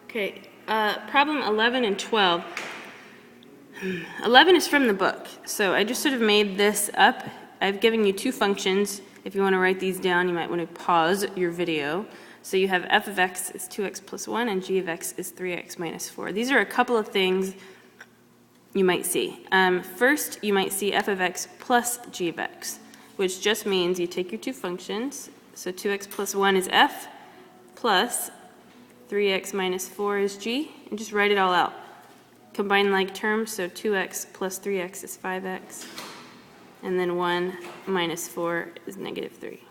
Okay, problem 11 and 12. 11 is from the book, so I just sort of made this up. I've given you two functions. If you want to write these down, you might want to pause your video. So you have f of x is 2x plus 1 and g of x is 3x minus 4. These are a couple of things you might see. First, you might see f of x plus g of x, which just means you take your two functions. So 2x plus 1 is f plus 3x minus 4 is g, and just write it all out. Combine like terms, so 2x plus 3x is 5x, and then 1 minus 4 is negative 3.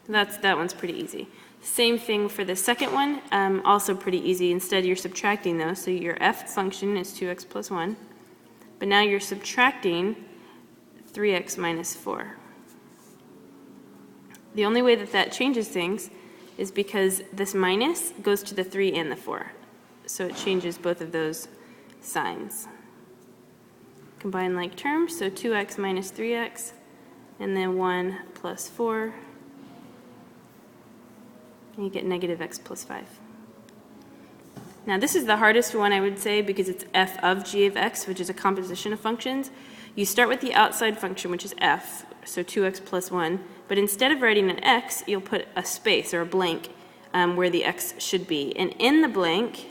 That one's pretty easy. Same thing for the second one, also pretty easy. Instead, you're subtracting those, so your f function is 2x plus 1, but now you're subtracting 3x minus 4. The only way that changes things is because this minus goes to the 3 and the 4. So it changes both of those signs. Combine like terms, so 2x minus 3x, and then 1 plus 4, and you get negative x plus 5. Now this is the hardest one, I would say, because it's f of g of x, which is a composition of functions. You start with the outside function, which is f, so 2x plus 1, but instead of writing an x, you'll put a space or a blank where the x should be. And in the blank,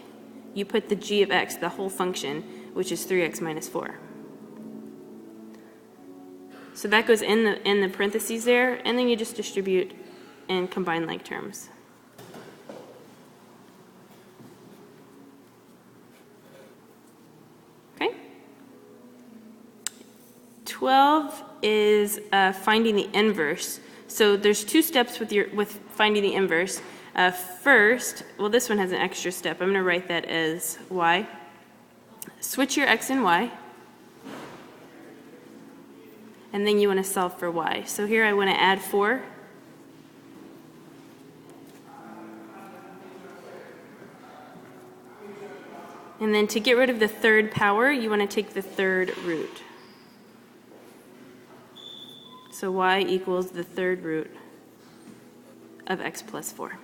you put the g of x, the whole function, which is 3x minus 4. So that goes in the parentheses there, and then you just distribute and combine like terms. Okay? 12 is finding the inverse. So there's two steps with finding the inverse. First, well, this one has an extra step. I'm going to write that as y. Switch your x and y. And then you want to solve for y. So here I want to add 4. And then to get rid of the third power, you want to take the third root. So y equals the third root of x plus 4.